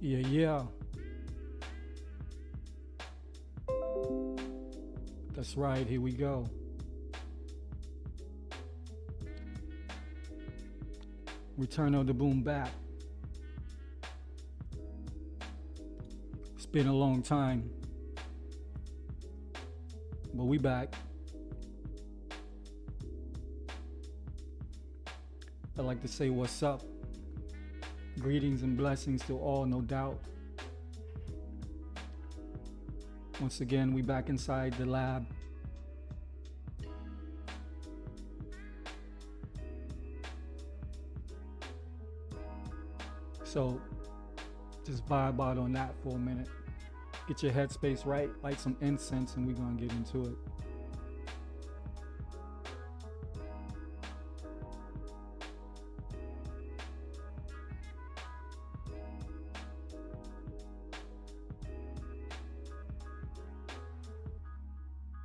Yeah, yeah. That's right. Here we go. Return of the boom back. It's been a long time, but we back. I'd like to say what's up. Greetings and blessings to all, no doubt. Once again, we back inside the lab. So just vibe out on that for a minute. Get your headspace right, light some incense, and we're gonna get into it.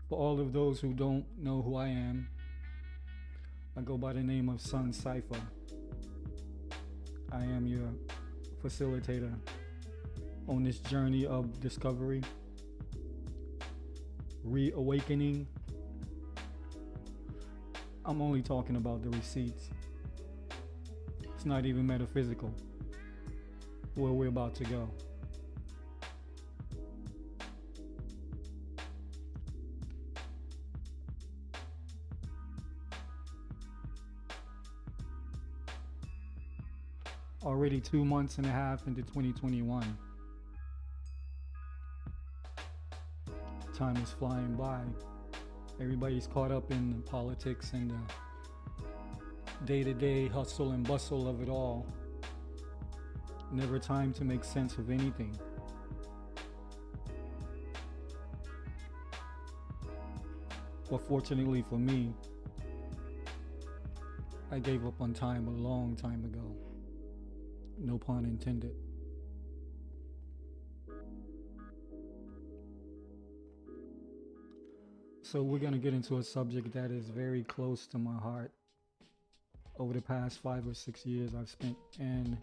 For all of those who don't know who I am, I go by the name of Sun Cypher. I am your facilitator on this journey of discovery, reawakening. I'm only talking about the receipts. It's not even metaphysical where we're about to go. Already 2 months and a half into 2021. Time is flying by. Everybody's caught up in the politics and the day-to-day hustle and bustle of it all. Never time to make sense of anything. But fortunately for me, I gave up on time a long time ago. No pun intended. So we're going to get into a subject that is very close to my heart. Over the past 5 or 6 years, I've spent an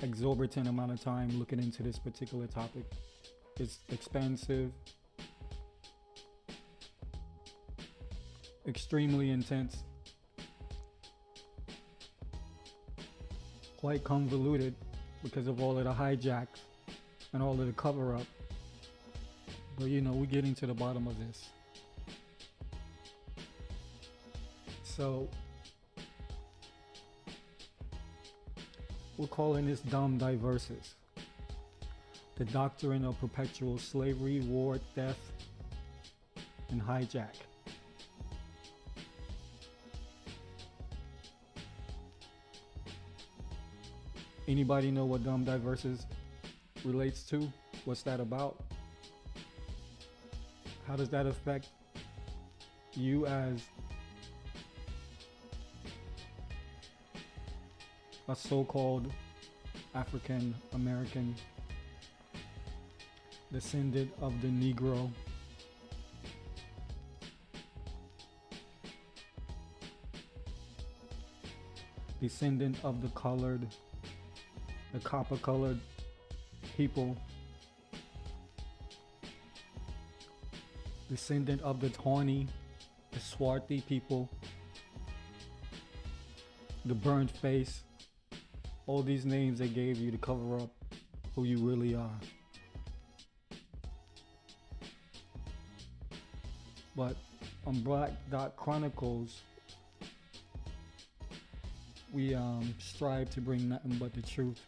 exorbitant amount of time looking into this particular topic. It's expansive, extremely intense, quite convoluted because of all of the hijacks and all of the cover-up. But we're getting to the bottom of this. So we're calling this Diversas, the doctrine of perpetual slavery, war, death, and hijack. Anybody know what Diversas relates to? What's that about? How does that affect you as a so-called African American descendant of the Negro? Descendant of the colored, the copper-colored people, descendant of the tawny, the swarthy people, the burnt face, all these names they gave you to cover up who you really are. But on Black Dot Chronicles, we strive to bring nothing but the truth,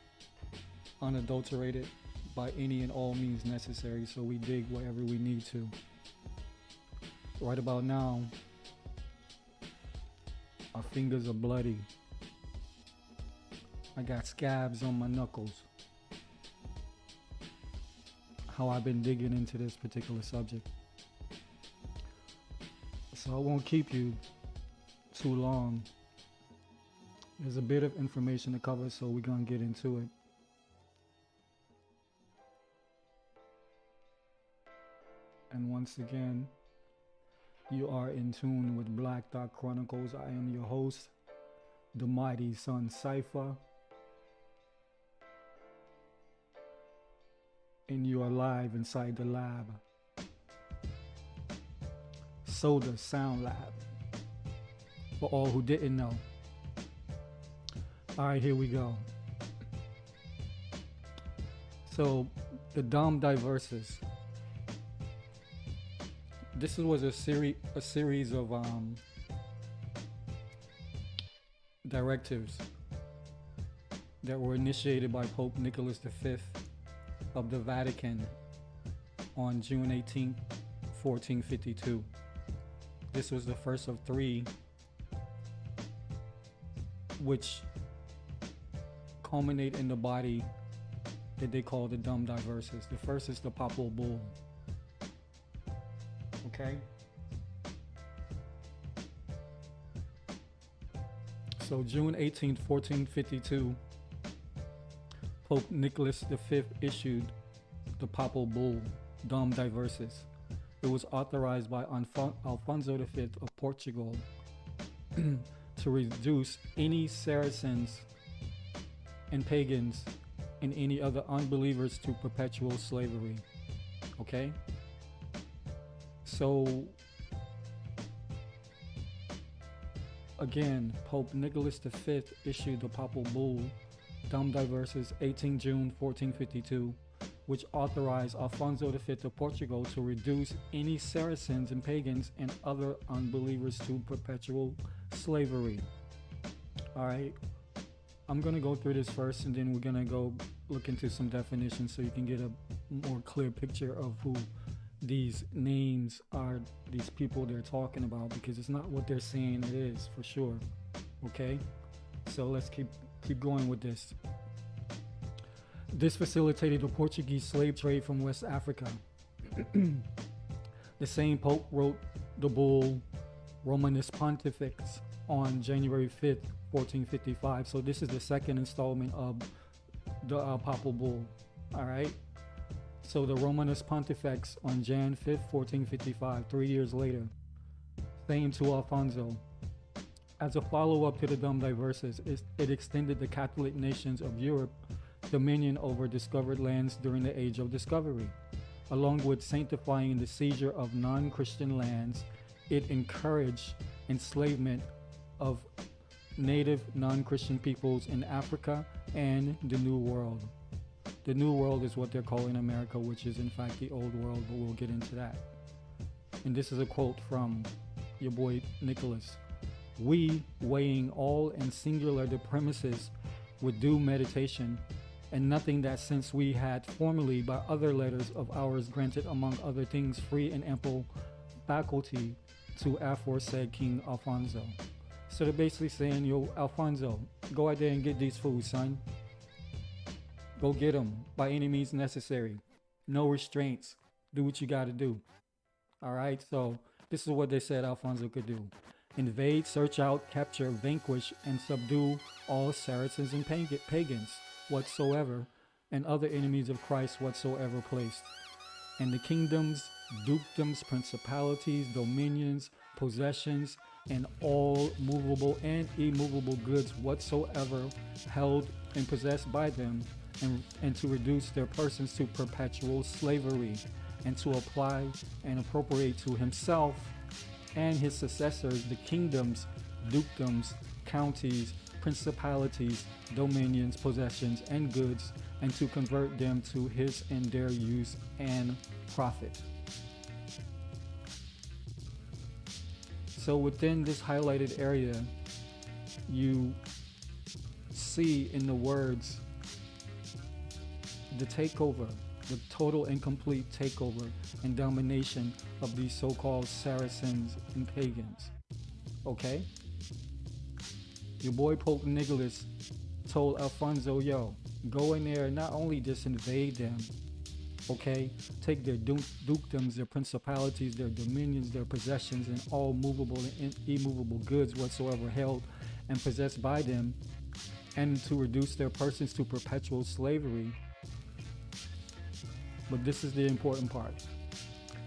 unadulterated by any and all means necessary, so we dig wherever we need to. Right about now, our fingers are bloody. I got scabs on my knuckles. How I've been digging into this particular subject. So I won't keep you too long. There's a bit of information to cover, so we're gonna get into it. And once again, you are in tune with Black Dot Chronicles. I am your host, the mighty Sun Cypher. and you are live inside the lab. Soda Sound Lab. For all who didn't know. All right, here we go. So, the Diversas. This was a series of directives that were initiated by Pope Nicholas V of the Vatican on June 18, 1452. This was the first of three, which culminate in the body that they call the Diversas. The first is the Papal Bull. Okay? So June 18th, 1452, Pope Nicholas V issued the Papal Bull, Diversas. It was authorized by Alfonso V of Portugal to reduce any Saracens and pagans and any other unbelievers to perpetual slavery. Okay? So, again, Pope Nicholas V issued the Papal Bull, Diversas, 18 June 1452, which authorized Alfonso V of Portugal to reduce any Saracens and pagans and other unbelievers to perpetual slavery. All right, I'm going to go through this first, and then we're going to go look into some definitions so you can get a more clear picture of who these names are, these people they're talking about, because it's not what they're saying it is, for sure. Okay, so let's keep going with this. This facilitated the Portuguese slave trade from West Africa. The same Pope wrote the bull Romanus Pontifex on January 5th, 1455. So this is the second installment of the Papal Bull. All right. So the Romanus Pontifex on Jan 5th, 1455, 3 years later, same to Alfonso. As a follow-up to the Diversas, it extended the Catholic nations of Europe dominion over discovered lands during the Age of Discovery. Along with sanctifying the seizure of non-Christian lands, it encouraged enslavement of native non-Christian peoples in Africa and the New World. The New World is what they're calling America, which is in fact the Old World, but we'll get into that. And this is a quote from your boy Nicholas. We, weighing all and singular the premises with due meditation, and nothing that since we had formerly by other letters of ours granted among other things free and ample faculty to aforesaid King Alfonso. So they're basically saying, yo, Alfonso, go out there and get these fools, son. Go get them by any means necessary. No restraints. Do what you got to do. All right, so this is what they said Alfonso could do. Invade, search out, capture, vanquish, and subdue all Saracens and pagans whatsoever, and other enemies of Christ whatsoever placed. And the kingdoms, dukedoms, principalities, dominions, possessions, and all movable and immovable goods whatsoever held and possessed by them, and to reduce their persons to perpetual slavery, and to apply and appropriate to himself and his successors the kingdoms, dukedoms, counties, principalities, dominions, possessions, and goods, and to convert them to his and their use and profit. So within this highlighted area, you see in the words the takeover, the total and complete takeover and domination of these so-called Saracens and pagans. Okay? Your boy Pope Nicholas told Alfonso, yo, go in there and not only just invade them, okay, take their dukedoms, their principalities, their dominions, their possessions, and all movable and immovable goods whatsoever held and possessed by them, and to reduce their persons to perpetual slavery. But this is the important part.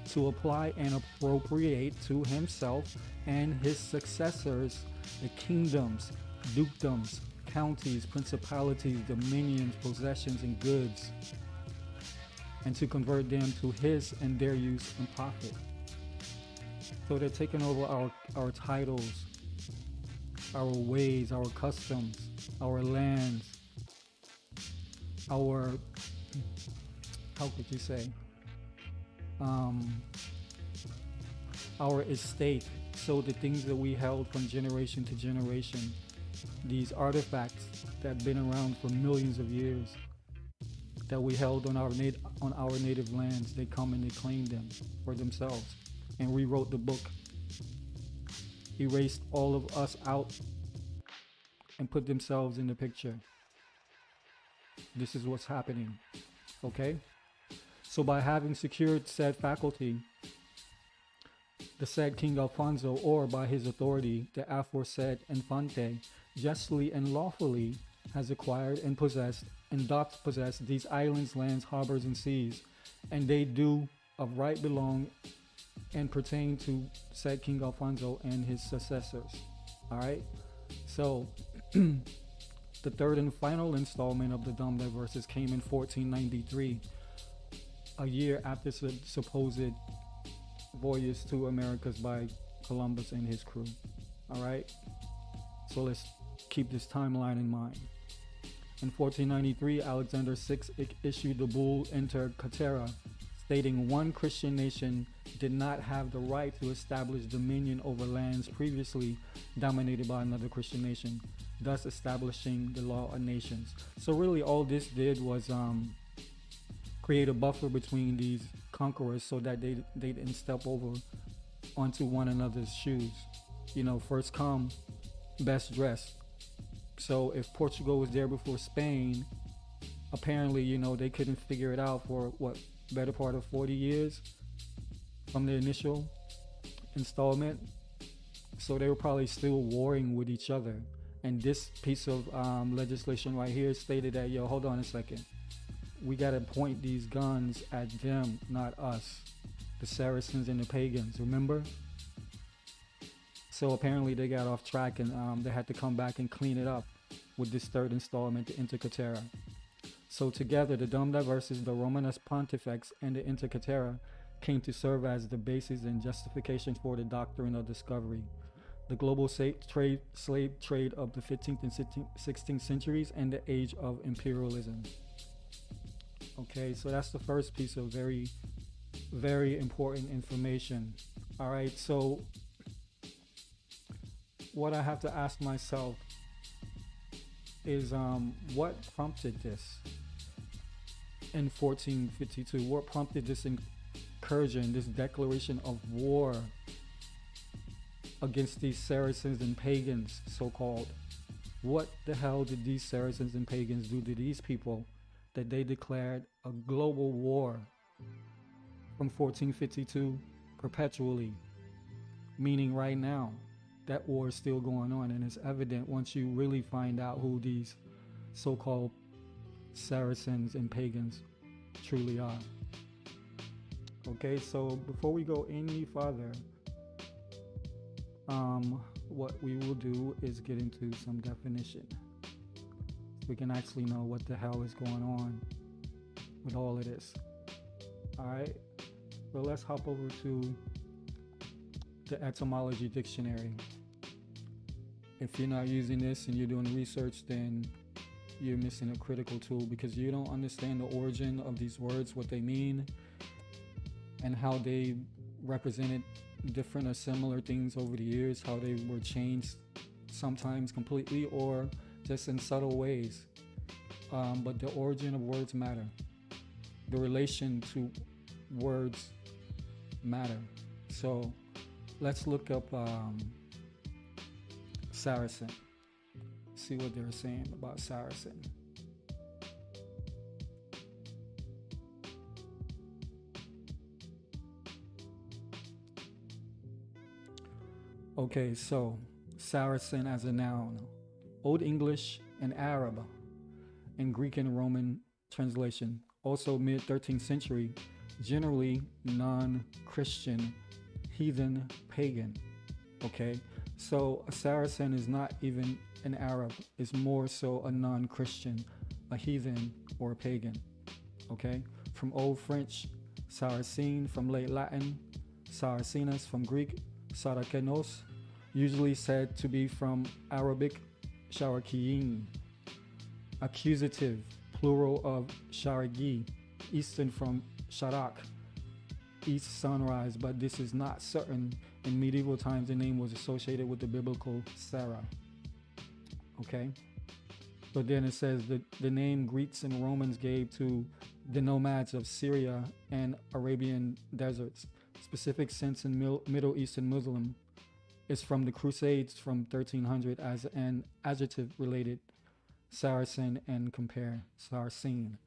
To apply and appropriate to himself and his successors the kingdoms, dukedoms, counties, principalities, dominions, possessions, and goods. and to convert them to his and their use and profit. So they're taking over our titles, our ways, our customs, our lands, our, how could you say, our estate. So the things that we held from generation to generation, these artifacts that have been around for millions of years, that we held on our native lands, they come and they claim them for themselves and rewrote the book, erased all of us out and put themselves in the picture. This is what's happening, okay? So by having secured said faculty, the said King Alfonso, or by his authority, the aforesaid Infante, justly and lawfully has acquired and possessed and doth possess these islands, lands, harbors, and seas, and they do of right belong and pertain to said King Alfonso and his successors. All right, so the third and final installment of the Dumb Diversas came in 1493, a year after the supposed voyage to Americas by Columbus and his crew. All right, so let's keep this timeline in mind. In 1493, Alexander VI issued the bull Inter Caetera, stating one Christian nation did not have the right to establish dominion over lands previously dominated by another Christian nation, thus establishing the law of nations. So really all this did was create a buffer between these conquerors so that they didn't step over onto one another's shoes. You know, first come, best dressed. So if Portugal was there before Spain, apparently, you know, they couldn't figure it out for what, better part of 40 years from the initial installment. So they were probably still warring with each other. And this piece of legislation right here stated that, yo, hold on a second. We got to point these guns at them, not us, the Saracens and the pagans, remember? So apparently they got off track and they had to come back and clean it up with this third installment, the Inter Caetera. So together, the Dum Diversas, the Romanes Pontifex, and the Inter Caetera came to serve as the basis and justification for the doctrine of discovery, the global slave trade of the 15th and 16th centuries, and the age of imperialism. Okay, so that's the first piece of very, very important information. All right, so what I have to ask myself is what prompted this in 1452? What prompted this incursion, this declaration of war against these Saracens and pagans, so-called? What the hell did these Saracens and pagans do to these people that they declared a global war from 1452 perpetually, meaning right now? That war is still going on, and it's evident once you really find out who these so-called Saracens and pagans truly are. Okay, so before we go any further, what we will do is get into some definition. We can actually know what the hell is going on with all of this. All right, so let's hop over to the etymology dictionary. If you're not using this and you're doing research, then you're missing a critical tool, because you don't understand the origin of these words, what they mean, and how they represented different or similar things over the years, how they were changed sometimes completely or just in subtle ways. But the origin of words matter. The relation to words matter. So let's look up Saracen. See what they're saying about Saracen. Okay, so Saracen as a noun. Old English and Arab and Greek and Roman translation. Also mid-13th century, generally non-Christian, heathen, pagan. Okay, so a Saracen is not even an Arab, it's more so a non-Christian, a heathen or a pagan. Okay, from Old French, Saracen, from Late Latin, Saracenas, from Greek, Sarakenos, usually said to be from Arabic, Sharakiyin. Accusative, plural of Sharagi, Eastern from Sharak, East sunrise, but this is not certain. In medieval times, the name was associated with the biblical Sarah. Okay? But then it says that the name Greeks and Romans gave to the nomads of Syria and Arabian deserts, specific sense in Middle Eastern Muslim, is from the Crusades from 1300 as an adjective related Saracen and compare Saracen.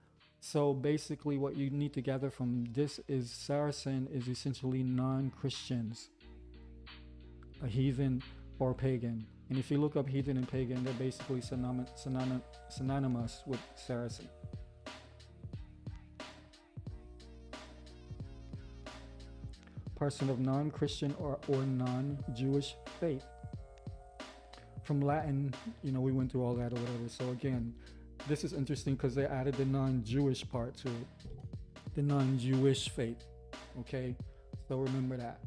So basically what you need to gather from this is Saracen is essentially non-Christians, a heathen or pagan. And if you look up heathen and pagan, they're basically synonymous with Saracen. Person of non-Christian or non-Jewish faith. From Latin, we went through all that or whatever. So again, this is interesting because they added the non-Jewish part to it. The non-Jewish faith. Okay? So remember that.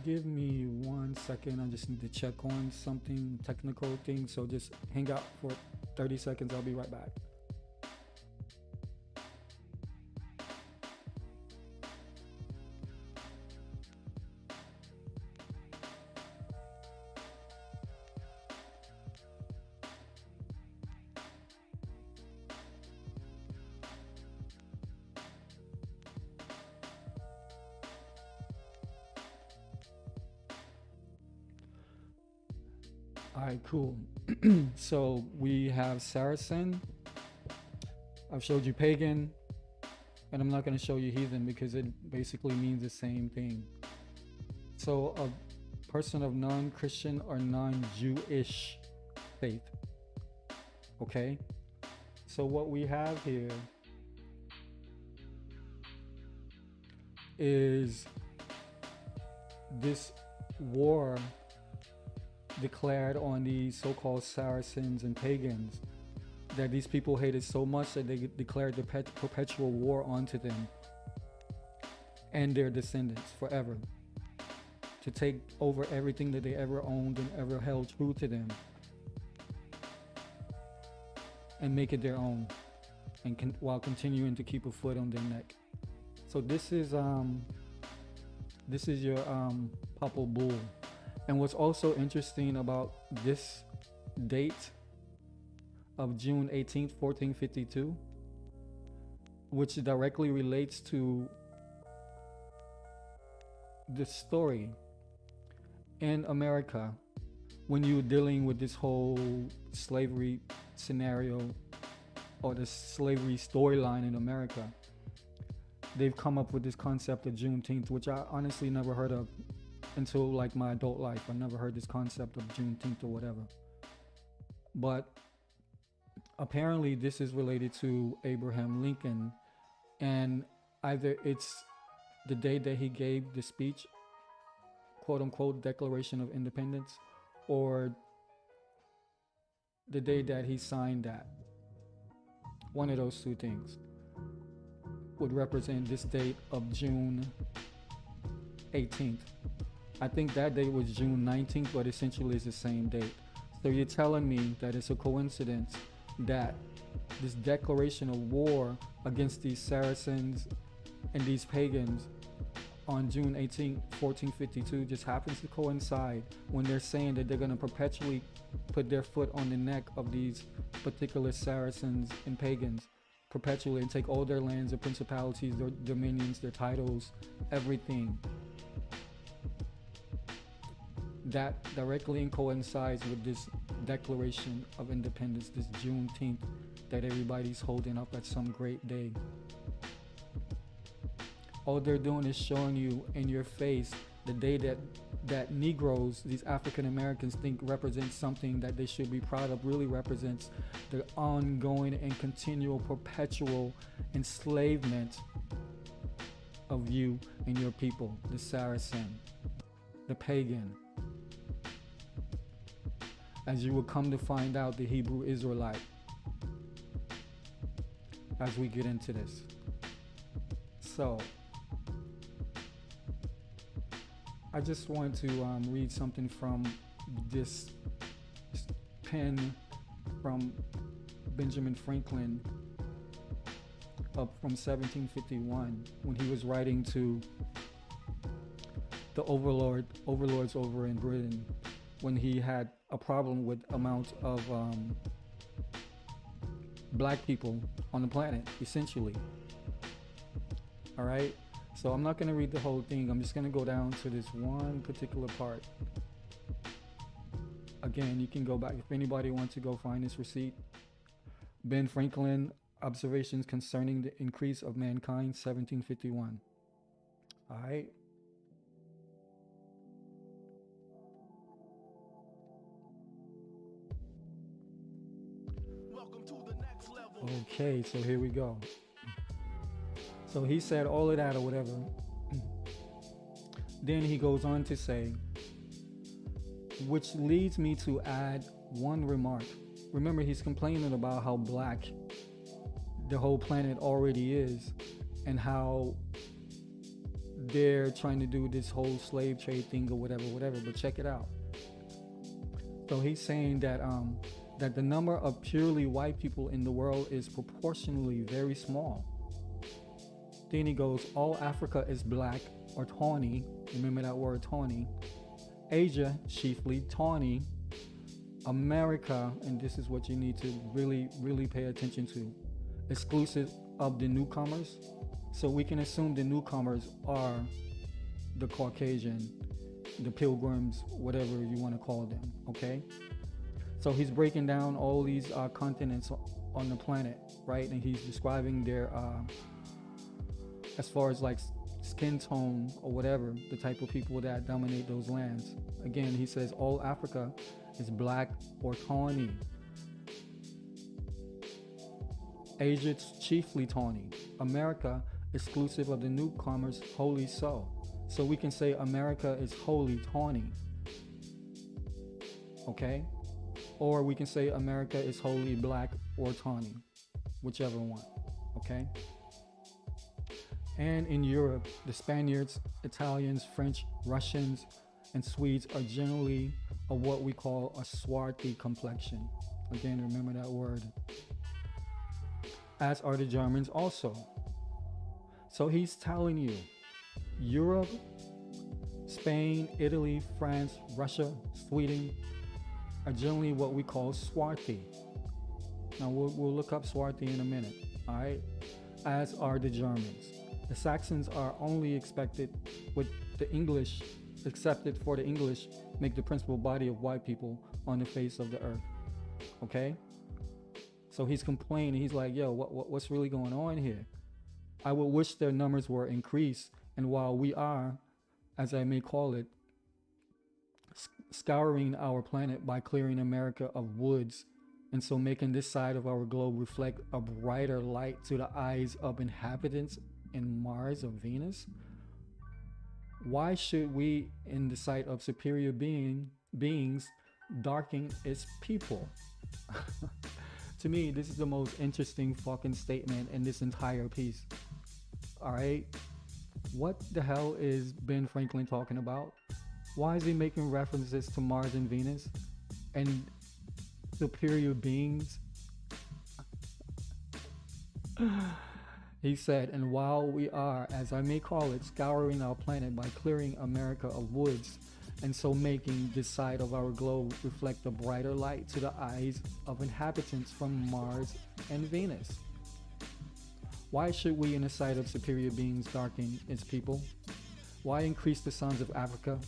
Give me 1 second. I just need to check on something, technical thing. So just hang out for 30 seconds. I'll be right back. All right, cool. So we have Saracen. I've showed you pagan, and I'm not going to show you heathen because it basically means the same thing. So a person of non-Christian or non-Jewish faith. Okay? So what we have here is this war declared on these so-called Saracens and pagans, that these people hated so much that they declared the perpetual war onto them and their descendants forever, to take over everything that they ever owned and ever held true to them and make it their own, and while continuing to keep a foot on their neck. So this is your Papal Bull. And what's also interesting about this date of June 18th, 1452, which directly relates to the story in America when you're dealing with this whole slavery scenario or the slavery storyline in America. They've come up with this concept of Juneteenth, which I honestly never heard of until like my adult life. I never heard this concept of Juneteenth or whatever. But apparently this is related to Abraham Lincoln, and either it's the day that he gave the speech, quote unquote, Declaration of Independence, or the day that he signed that. One of those two things would represent this date of June 18th. I think that date was June 19th, but essentially it's the same date. So you're telling me that it's a coincidence that this declaration of war against these Saracens and these pagans on June 18, 1452 just happens to coincide when they're saying that they're going to perpetually put their foot on the neck of these particular Saracens and pagans perpetually and take all their lands, their principalities, their dominions, their titles, everything. That directly coincides with this Declaration of Independence, this Juneteenth that everybody's holding up at some great day. All they're doing is showing you in your face the day that Negroes, these African Americans, think represents something that they should be proud of, really represents the ongoing and continual perpetual enslavement of you and your people, the Saracen, the pagan. As you will come to find out, the Hebrew Israelite. as we get into this. So, I just want to read something from this pen from Benjamin Franklin up from 1751 when he was writing to the overlords over in Britain when he had a problem with amount of black people on the planet, essentially. All right, so I'm not going to read the whole thing. I'm just going to go down to this one particular part. Again, you can go back if anybody wants to go find this receipt. Ben Franklin, Observations Concerning the Increase of Mankind, 1751. All right. Welcome to the next level. Okay, so here we go. So he said all of that or whatever. Then he goes on to say, which leads me to add one remark. Remember, he's complaining about how black the whole planet already is and how they're trying to do this whole slave trade thing or whatever. But check it out. So he's saying that that the number of purely white people in the world is proportionally very small. Then he goes, all Africa is black or tawny. Remember that word, tawny. Asia, chiefly tawny. America, and this is what you need to really pay attention to, exclusive of the newcomers. So we can assume the newcomers are the Caucasian, the pilgrims, whatever you want to call them, okay? So he's breaking down all these continents on the planet, right? And he's describing their, as far as like skin tone or whatever, the type of people that dominate those lands. Again, he says all Africa is black or tawny. Asia chiefly tawny. America, exclusive of the newcomers, wholly so. So we can say America is wholly tawny. Okay? Or we can say America is wholly black or tawny, whichever one. Okay? And in Europe, the Spaniards, Italians, French, Russians, and Swedes are generally of what we call a swarthy complexion. Again, remember that word. As are the Germans also. So he's telling you, Europe, Spain, Italy, France, Russia, Sweden are generally what we call swarthy. Now we'll look up swarthy in a minute, all right? As are the Germans. The Saxons are only expected with the English, accepted for the English, make the principal body of white people on the face of the earth. Okay? So he's complaining. He's like, yo, what's really going on here? I would wish their numbers were increased. And while we are, as I may call it, scouring our planet by clearing America of woods, and so making this side of our globe reflect a brighter light to the eyes of inhabitants in Mars or Venus, why should we, in the sight of superior beings, darken its people? To me, this is the most interesting fucking statement in this entire piece. All right, what the hell is Ben Franklin talking about? Why is he making references to Mars and Venus and superior beings? He said, and while we are, as I may call it, scouring our planet by clearing America of woods, and so making this side of our globe reflect a brighter light to the eyes of inhabitants from Mars and Venus. Why should we, in the sight of superior beings, darken its people? Why increase the sons of Africa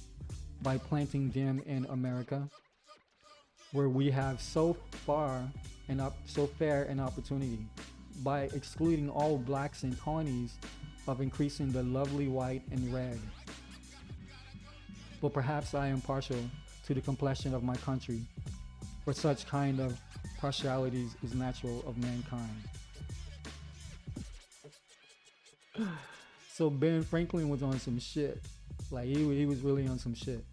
by planting them in America, where we have so fair an opportunity, by excluding all blacks and tawnies, of increasing the lovely white and red? But perhaps I am partial to the complexion of my country, for such kind of partialities is natural of mankind. So Ben Franklin was on some shit. Like he was really on some shit.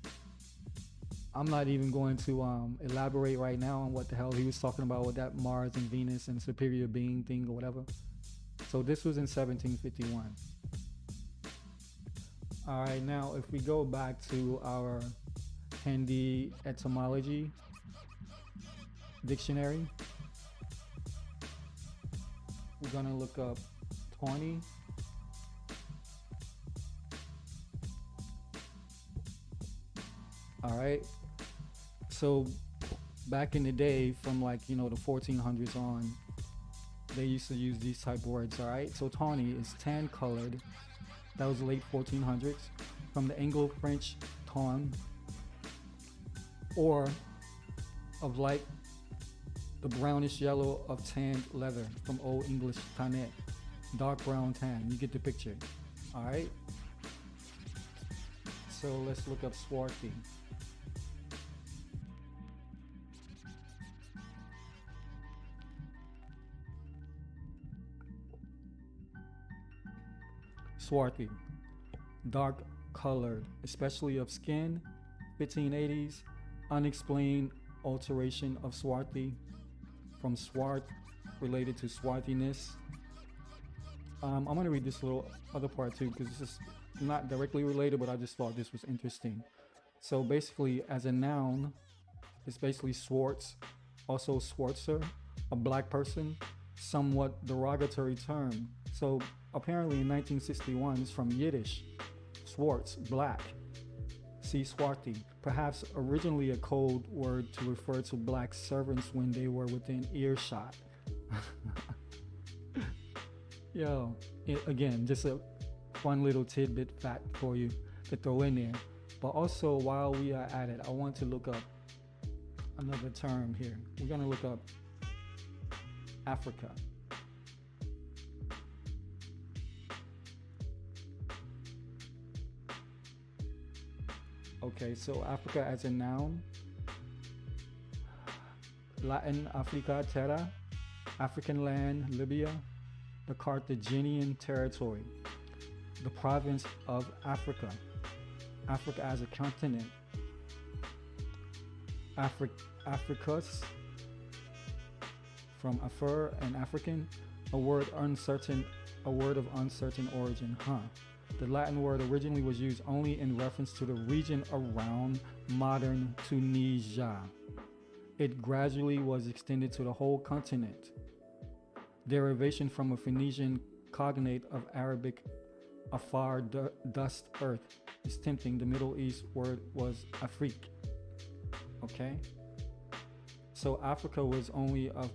I'm not even going to elaborate right now on what the hell he was talking about with that Mars and Venus and superior being thing or whatever. So this was in 1751. All right, now if we go back to our Hindi etymology dictionary, we're gonna look up tawny. All right, so back in the day, from like the 1400s on, they used to use these type of words. All right, so tawny is tan colored. That was late 1400s, from the Anglo-French ton, or of like the brownish yellow of tanned leather, from Old English tannet, dark brown tan. You get the picture. All right, so let's look up swarthy. Swarthy, dark colored, especially of skin, 1580s, unexplained alteration of swarthy, from swart, related to swarthiness. I'm going to read this little other part too, because this is not directly related, but I just thought this was interesting. So basically, as a noun, it's basically Swartz, also Swartzer, a black person, somewhat derogatory term. So apparently in 1961, it's from Yiddish, Swartz, black. See swarthy, perhaps originally a code word to refer to black servants when they were within earshot. Yo, again, just a fun little tidbit fact for you to throw in there. But also, while we are at it, I want to look up another term here. We're going to look up Africa. Okay, so Africa as a noun, Latin Africa terra, African land, Libya, the Carthaginian territory, the province of Africa, Africa as a continent, Africus, from Afur and African, a word of uncertain origin, The Latin word originally was used only in reference to the region around modern Tunisia. It gradually was extended to the whole continent. Derivation from a Phoenician cognate of Arabic afar, dust, earth, is tempting. The Middle East word was Afrique. Okay? So Africa was only a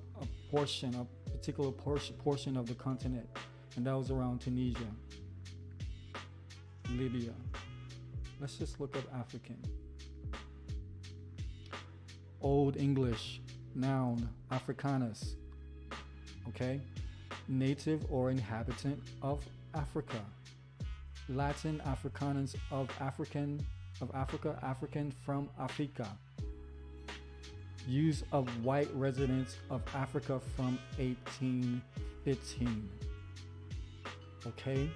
particular portion of the continent, and that was around Tunisia. Libya. Let's just look up African. Old English, noun, Africanus. Okay? Native or inhabitant of Africa. Latin Africanus of Africa, African from Africa. Use of white residents of Africa from 1815. Okay?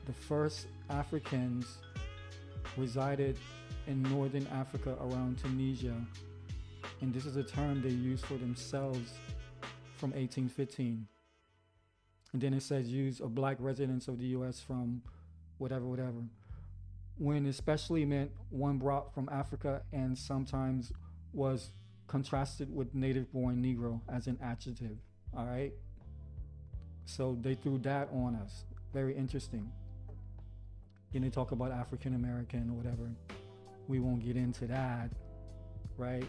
The first Africans resided in northern Africa around Tunisia, and this is a term they used for themselves from 1815. And then it says use of black residents of the US from whatever, when especially meant one brought from Africa, and sometimes was contrasted with native-born Negro as an adjective. All right? So they threw that on us. Very interesting. Then they talk about African American or whatever. We won't get into that, right?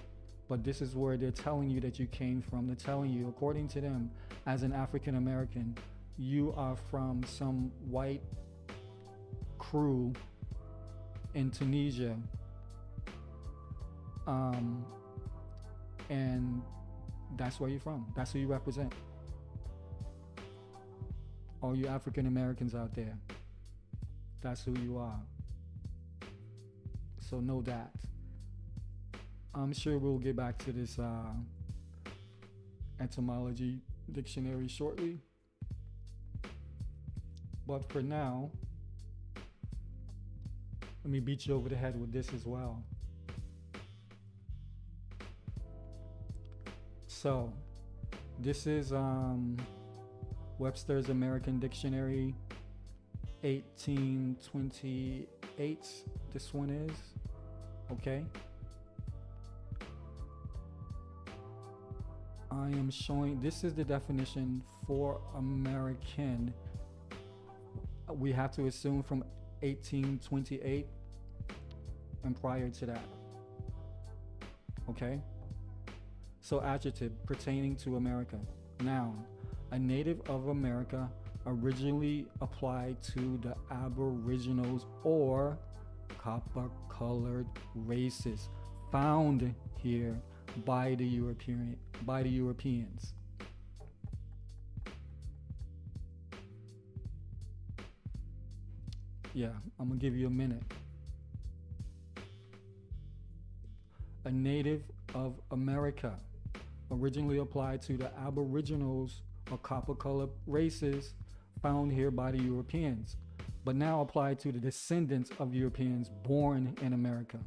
But this is where they're telling you that you came from. They're telling you, according to them, as an African American, you are from some white crew in Tunisia, and that's where you're from. That's who you represent. All you African Americans out there, that's who you are. So know that. I'm sure we'll get back to this etymology dictionary shortly. But for now, let me beat you over the head with this as well. So, This is Webster's American Dictionary, 1828. This one is, okay? I am showing, this is the definition for American. We have to assume from 1828 and prior to that. Okay? So adjective, pertaining to America. Noun, a native of America, originally applied to the Aboriginals or copper-colored races found here by the Europeans. Yeah, I'm gonna give you a minute. A native of America, originally applied to the Aboriginals or copper-colored races found here by the Europeans, but now applied to the descendants of Europeans born in America.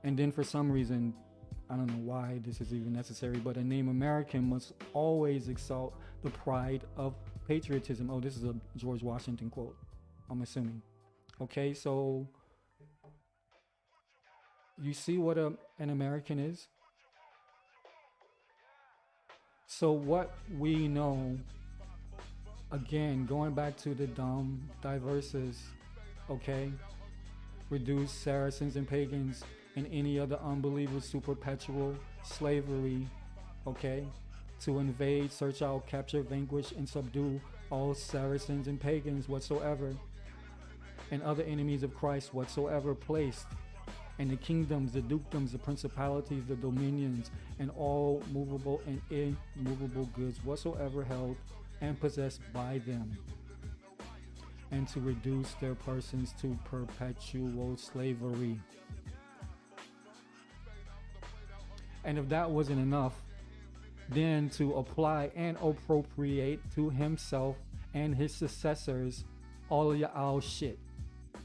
And then for some reason, I don't know why this is even necessary, but a name American must always exalt the pride of patriotism. Oh, this is a George Washington quote, I'm assuming. Okay, so you see what an American is? So what we know, again, going back to the Diversas, okay, reduce Saracens and pagans and any other unbelievers to perpetual slavery, okay, to invade, search out, capture, vanquish, and subdue all Saracens and pagans whatsoever, and other enemies of Christ whatsoever placed, and the kingdoms, the dukedoms, the principalities, the dominions, and all movable and immovable goods whatsoever held and possessed by them, and to reduce their persons to perpetual slavery. And if that wasn't enough, then to apply and appropriate to himself and his successors all of your shit.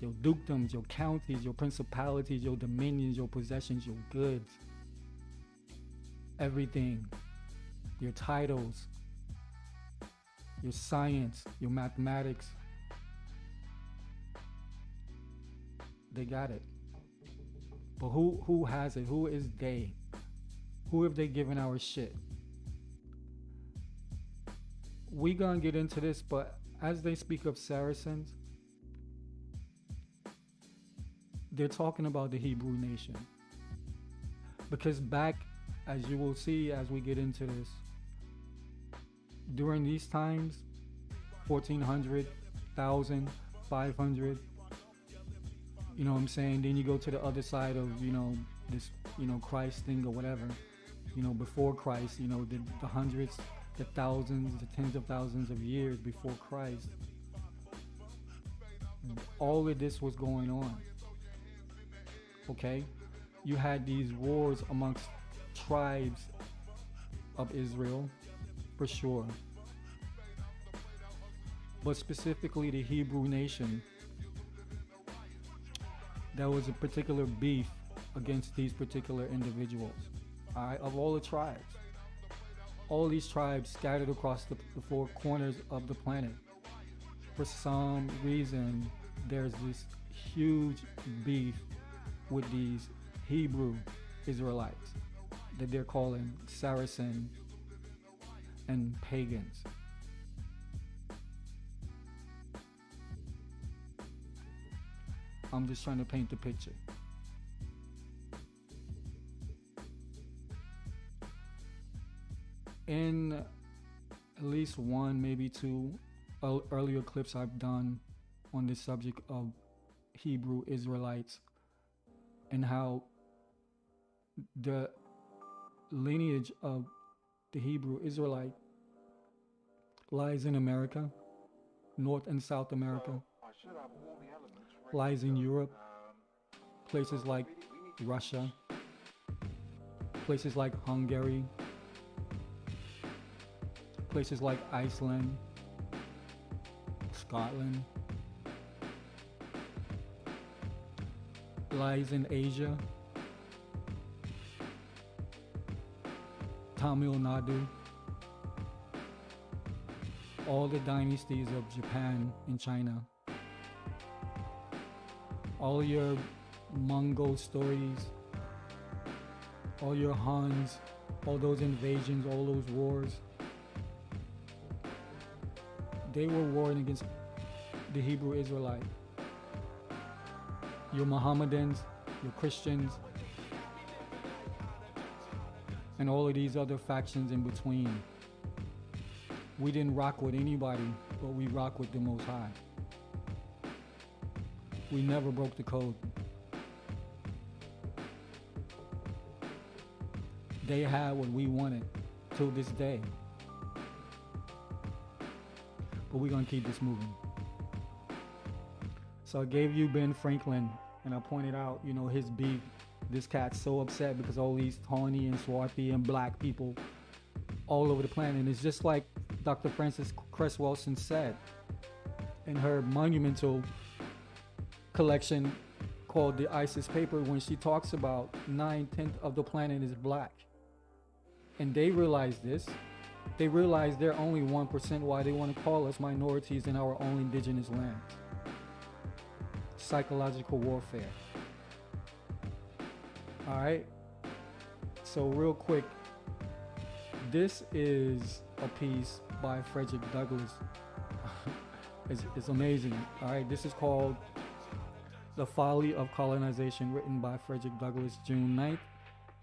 Your dukedoms, your counties, your principalities, your dominions, your possessions, your goods. Everything. Your titles, your science, your mathematics. They got it. But who has it? Who is they? Who have they given our shit? We gonna get into this, but as they speak of Saracens, they're talking about the Hebrew nation. Because back, as you will see as we get into this, during these times, 1400, 1000, 500, you know what I'm saying? Then you go to the other side of, this, Christ thing or whatever, before Christ, the hundreds, the thousands, the tens of thousands of years before Christ. All of this was going on. Okay? You had these wars amongst tribes of Israel, for sure. But specifically the Hebrew nation, there was a particular beef against these particular individuals, of all the tribes. All these tribes scattered across the four corners of the planet. For some reason, there's this huge beef with these Hebrew Israelites that they're calling Saracen and pagans. I'm just trying to paint the picture. In at least one, maybe two earlier clips I've done on this subject of Hebrew Israelites and how the lineage of the Hebrew Israelite lies in America, North and South America, lies in Europe, places like Russia, places like Hungary, places like Iceland, Scotland, lies in Asia, Tamil Nadu, all the dynasties of Japan and China, all your Mongol stories, all your Huns, all those invasions, all those wars, they were warring against the Hebrew Israelite. Your Mohammedans, your Christians, and all of these other factions in between. We didn't rock with anybody, but we rock with the Most High. We never broke the code. They had what we wanted till this day. But we're gonna keep this moving. So I gave you Ben Franklin, and I pointed out, his beef. This cat's so upset because all these Tawny and Swarthy and black people all over the planet. And it's just like Dr. Frances Cress Welsing said in her monumental collection called The ISIS Paper, when she talks about 9/10 of the planet is black. And they realize this. They realize they're only 1% why they want to call us minorities in our own indigenous lands. Psychological warfare. All right. So real quick, this is a piece by Frederick Douglass. It's amazing. All right. This is called The Folly of Colonization, written by Frederick Douglass, June 9th,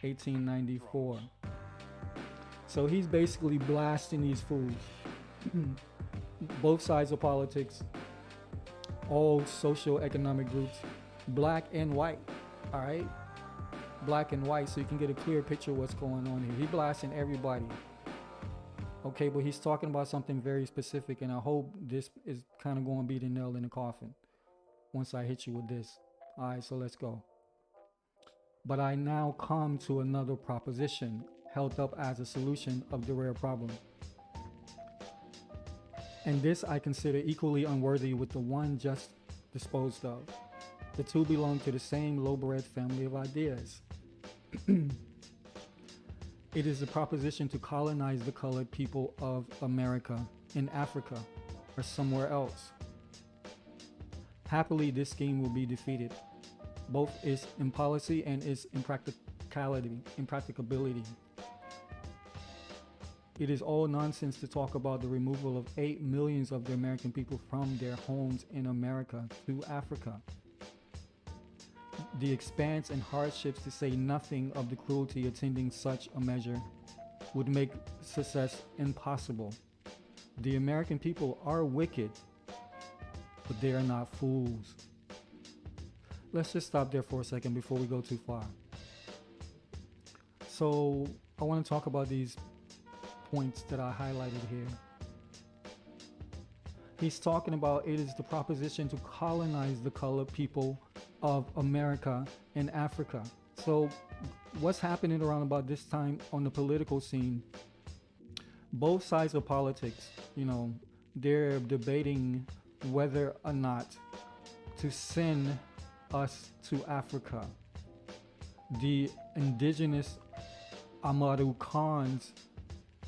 1894. So he's basically blasting these fools. Both sides of politics, all socio-economic groups, black and white. All right. Black and white, so you can get a clear picture of what's going on here. He's blasting everybody. Okay, but he's talking about something very specific, and I hope this is kind of going to be the nail in the coffin once I hit you with this. All right, so let's go. But I now come to another proposition held up as a solution of the rare problem. And this I consider equally unworthy with the one just disposed of. The two belong to the same low-bred family of ideas. It is the proposition to colonize the colored people of America in Africa or somewhere else. Happily, this scheme will be defeated, both its in policy and its impracticability. It is all nonsense to talk about the removal of 8 million of the American people from their homes in America to Africa. The expense and hardships, to say nothing of the cruelty attending such a measure, would make success impossible. The American people are wicked, but they are not fools. Let's just stop there for a second before we go too far. So I want to talk about these points that I highlighted here. He's talking about it is the proposition to colonize the colored people of America and Africa. So what's happening around about this time on the political scene? Both sides of politics, they're debating whether or not to send us to Africa. The indigenous Amaru Khans,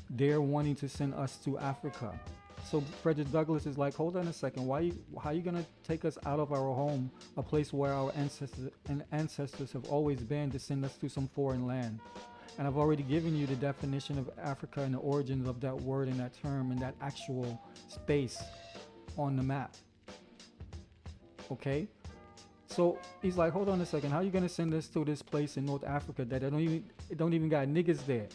they're wanting to send us to Africa. So Frederick Douglass is like, hold on a second, how are you gonna take us out of our home, a place where our ancestors have always been, to send us to some foreign land? And I've already given you the definition of Africa and the origins of that word and that term and that actual space on the map. Okay? So he's like, hold on a second, how are you gonna send us to this place in North Africa that it don't even got niggas there?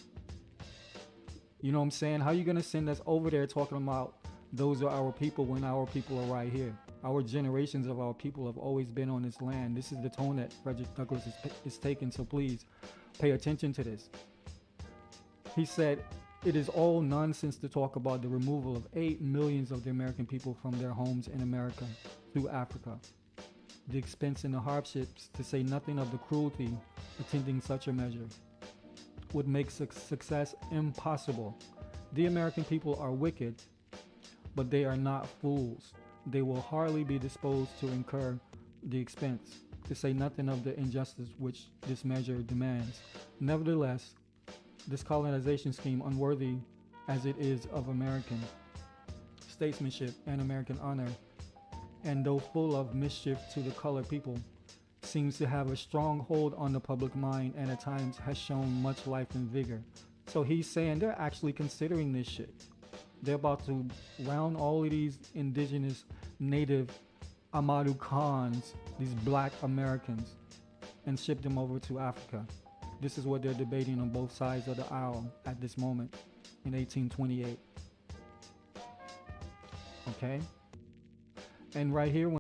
You know what I'm saying? How are you gonna send us over there talking about those are our people when our people are right here? Our generations of our people have always been on this land. This is the tone that Frederick Douglass is taking, so please pay attention to this. He said, it is all nonsense to talk about the removal of 8 million of the American people from their homes in America to Africa. The expense and the hardships, to say nothing of the cruelty attending such a measure, would make success impossible. The American people are wicked, but they are not fools. They will hardly be disposed to incur the expense, to say nothing of the injustice which this measure demands. Nevertheless, this colonization scheme, unworthy as it is of American statesmanship and American honor, and though full of mischief to the colored people, seems to have a strong hold on the public mind and at times has shown much life and vigor. So he's saying they're actually considering this shit. They're about to round all of these indigenous native Amadu Khans, these black Americans, and ship them over to Africa. This is what they're debating on both sides of the aisle at this moment in 1828. Okay? And right here, when